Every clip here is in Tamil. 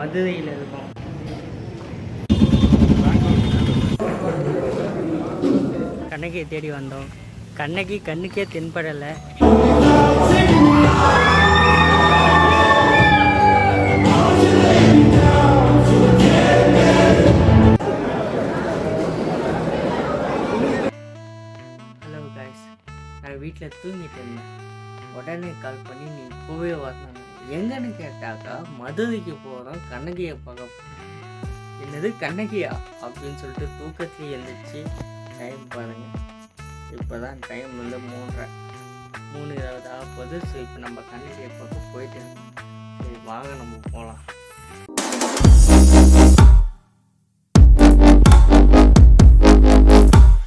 மதுரையில் இருக்கோம். கண்ணகியை தேடி வந்தோம். கண்ணகி கண்ணுக்கே தென்படலை. ஹலோ காய்ஸ், நான் வீட்டில் தூங்கிட்டு இருந்தேன். உடனே கால் பண்ணி நீ இப்போவே வரணும். எங்கன்னு கேட்டாக்கா மதுரைக்கு போகிறோம், கண்ணகியை பார்க்க போகிறோம். என்னது கண்ணகியா அப்படின்னு சொல்லிட்டு தூக்கத்துலேயே எழுந்திரிச்சு டைம் பாருங்கள். இப்போ தான் டைம் வந்து 3:20 ஆக போகுது. ஸோ இப்போ நம்ம கண்ணகியை பார்க்க போயிட்டு சரி வாங்க நம்ம போகலாம்.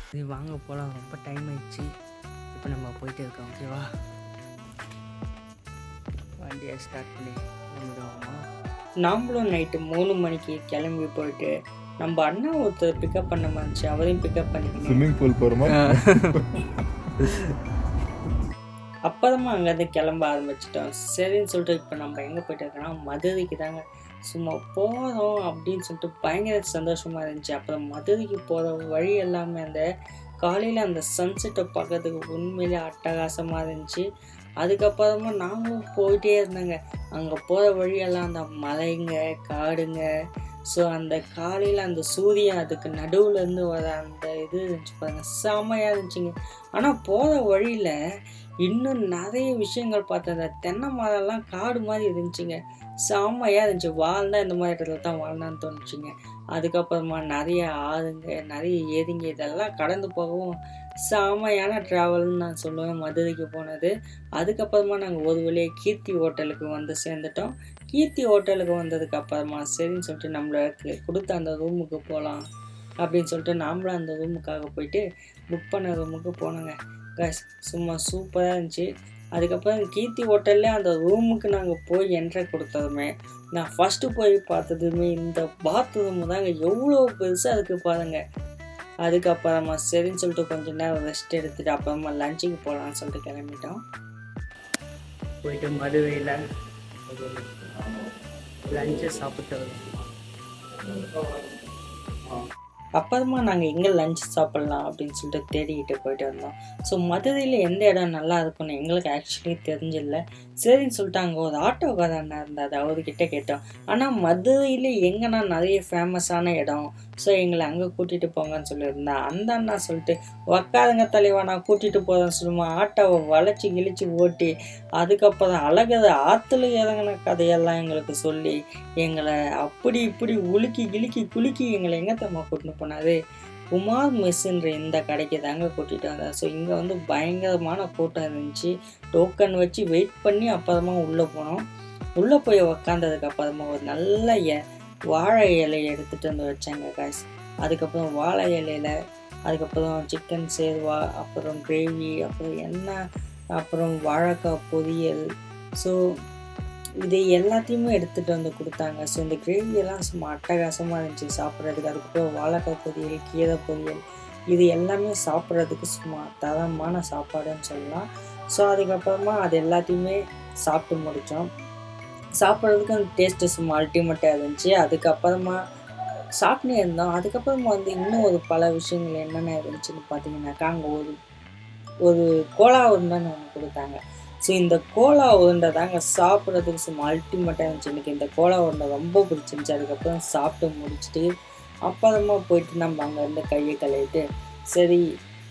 சரி வாங்க போகலாம், ரொம்ப டைம் ஆயிடுச்சு. இப்போ நம்ம போயிட்டு இருக்கோம். ஓகேவா, வண்டியை ஸ்டார்ட் பண்ணி கிளம்பிடுவோமா. நாமளும் நைட்டு 3 மணிக்கு கிளம்பி போயிட்டு நம்ம அண்ணா ஒருத்தர் பிக்கப் பண்ண மாதிரி அவரையும் பிக்கப் பண்ணிக்கணும். ஸ்விம்மிங் பூல் போகிறோமா? அப்போதான் அங்கேருந்து கிளம்ப ஆரம்பிச்சிட்டோம். சரின்னு சொல்லிட்டு இப்போ நம்ம எங்கே போயிட்டு இருக்கோன்னா மதுரைக்கு தாங்க. சும்மா போகிறோம் அப்படின்னு சொல்லிட்டு பயங்கர சந்தோஷமாக இருந்துச்சு. அப்புறம் மதுரைக்கு போகிற வழி எல்லாமே அந்த காலையில் அந்த சன்செட்டை பார்க்கறதுக்கு உண்மையிலே அட்டகாசமாக இருந்துச்சு. அதுக்கப்புறமா நாங்களும் போயிட்டே இருந்தாங்க. அங்கே போகிற வழியெல்லாம் அந்த மலைங்க, காடுங்க. ஸோ அந்த காலையில் அந்த சூரியன் அதுக்கு நடுவுலேருந்து வர அந்த இது இருந்துச்சு பாருங்க, செம்மையாக இருந்துச்சுங்க. ஆனால் போகிற வழியில் இன்னும் நிறைய விஷயங்கள் பார்த்தேன். அந்த தென்னை மரம்லாம் காடு மாதிரி இருந்துச்சுங்க, செம்மையாக இருந்துச்சு. வாழ்ந்தால் இந்த மாதிரி இடத்துல தான் வாழ்ந்தான்னு தோணுச்சுங்க. அதுக்கப்புறமா நிறைய ஆறுங்க, நிறைய ஏரிங்க, இதெல்லாம் கடந்து போகவும் செம்மையான ட்ராவல்னு நான் சொல்லுவேன் மதுரைக்கு போனது. அதுக்கப்புறமா நாங்கள் ஒரு வழியாக கீர்த்தி ஹோட்டலுக்கு வந்து சேர்ந்துட்டோம். கீர்த்தி ஹோட்டலுக்கு வந்ததுக்கு அப்புறமா சரின்னு சொல்லிட்டு நம்மளுக்கு கொடுத்த அந்த ரூமுக்கு போகலாம் அப்படின்னு சொல்லிட்டு நாமளும் அந்த ரூமுக்காக போயிட்டு புக் பண்ண ரூமுக்கு போனோங்க. கைஸ் சும்மா சூப்பராக இருந்துச்சு. அதுக்கப்புறம் கீர்த்தி ஹோட்டல்லே அந்த ரூமுக்கு நாங்கள் போய் என்ட்ரி கொடுத்ததுமே நான் ஃபஸ்ட்டு போய் பார்த்ததுமே இந்த பாத்ரூம் தாங்க, எவ்வளோ பெருசாக அதுக்கு பாருங்க. அதுக்கப்புறமா சரின்னு சொல்லிட்டு கொஞ்சம் நேரம் ரெஸ்ட் எடுத்துகிட்டு அப்புறமா லஞ்சுக்கு போகலான்னு சொல்லிட்டு கிளம்பிட்டோம். போயிட்டு மதுரையில் லஞ்சை சாப்பிட்டு அப்புறமா நாங்கள் எங்கே லஞ்ச் சாப்பிட்லாம் அப்படின்னு சொல்லிட்டு தேடிக்கிட்டு போயிட்டு வந்தோம். ஸோ மதுரையில் எந்த இடம் நல்லா இருக்கும்னு எங்களுக்கு ஆக்சுவலி தெரிஞ்சில்லை. சரின்னு சொல்லிட்டு அங்கே ஒரு ஆட்டோக்காரன் இருந்தார், அவர்கிட்ட கேட்டோம். ஆனால் மதுரையில் எங்கன்னா நிறைய ஃபேமஸான இடம், ஸோ எங்களை அங்கே கூட்டிகிட்டு போங்கன்னு சொல்லியிருந்தேன். அந்த அண்ணா சொல்லிட்டு உக்காருங்க தலைவா நான் கூட்டிகிட்டு போகிறேன்னு சொல்லுமா ஆட்டோவை வளைச்சி கிழிச்சு ஓட்டி அதுக்கப்புறம் அழகதை ஆற்றுல இறங்கின கதையெல்லாம் எங்களுக்கு சொல்லி எங்களை அப்படி இப்படி உலுக்கி கிழுக்கி குலுக்கி எங்களை எங்கத்தம்மா கூட்டிட்டு போனாரு. குமார் மெஸ்ஸுன்ற இந்த கடைக்கு தாங்க கூட்டிகிட்டு வந்தார். ஸோ இங்கே வந்து பயங்கரமான கூட்டம் இருந்துச்சு. டோக்கன் வச்சு வெயிட் பண்ணி அப்புறமா உள்ளே போனோம். உள்ளே போய் உக்காந்ததுக்கு அப்புறமா ஒரு நல்ல வாழை இலையை எடுத்துகிட்டு வந்து வச்சாங்க காய்ஸ். அதுக்கப்புறம் வாழை இலையில் அதுக்கப்புறம் சிக்கன் சேர்வா, அப்புறம் கிரேவி, அப்புறம் எண்ணெய், அப்புறம் வாழைக்காய் பொரியல். ஸோ இது எல்லாத்தையுமே எடுத்துகிட்டு வந்து கொடுத்தாங்க. ஸோ இந்த கிரேவியெல்லாம் சும்மா அட்டகாசமாக இருந்துச்சு சாப்பிட்றதுக்கு. அதுக்கப்புறம் வாழைக்காய் பொரியல், கீரை பொரியல், இது எல்லாமே சாப்பிட்றதுக்கு சும்மா தரமான சாப்பாடுன்னு சொல்லலாம். ஸோ அதுக்கப்புறமா அது எல்லாத்தையுமே சாப்பிட்டு முடித்தோம். சாப்பிட்றதுக்கு அந்த டேஸ்ட்டு சும்மா அல்டிமேட்டாக இருந்துச்சு. அதுக்கப்புறமா சாப்பிட்டே இருந்தோம். அதுக்கப்புறமா வந்து இன்னும் ஒரு பல விஷயங்கள் என்னென்ன இருந்துச்சுன்னு பார்த்தீங்கன்னாக்கா அங்கே ஒரு கோலா உருண்டைன்னு ஒன்று கொடுத்தாங்க. ஸோ இந்த கோலா உருண்டை தாங்க சாப்பிட்றதுக்கு சும்மா அல்டிமேட்டாக இருந்துச்சு. எனக்கு இந்த கோலா உருண்டை ரொம்ப பிடிச்சிருந்துச்சி. அதுக்கப்புறம் சாப்பிட்டு முடிச்சுட்டு அப்புறமா போயிட்டு நம்ம அங்கேருந்து கையை கழுவிட்டு சரி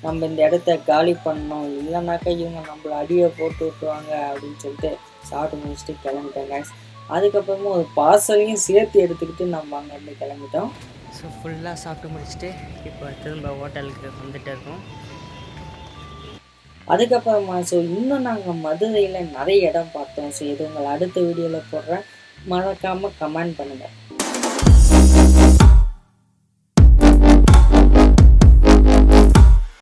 நம்ம இந்த இடத்த காலி பண்ணோம், இல்லைனாக்கா இவங்க நம்மளை அடியை போட்டு விட்டுருவாங்க அப்படின்னு சொல்லிட்டு சாப்பிட்டு முடிச்சுட்டு கிளம்பிட்டேங்க. அதுக்கப்புறமா ஒரு பார்சலையும் சேர்த்து எடுத்துக்கிட்டு நம்ம அங்கேருந்து கிளம்பிட்டோம். ஸோ ஃபுல்லாக சாப்பிட்டு முடிச்சுட்டு இப்போ திரும்ப ஹோட்டலுக்கு வந்துட்டு இருக்கோம். அதுக்கப்புறமா ஸோ இன்னும் நாங்கள் மதுரையில் நிறைய இடம் பார்த்தோம். ஸோ இது உங்களை அடுத்த வீடியோவில் போடுறேன், மறக்காமல் கமெண்ட் பண்ணுங்கள்.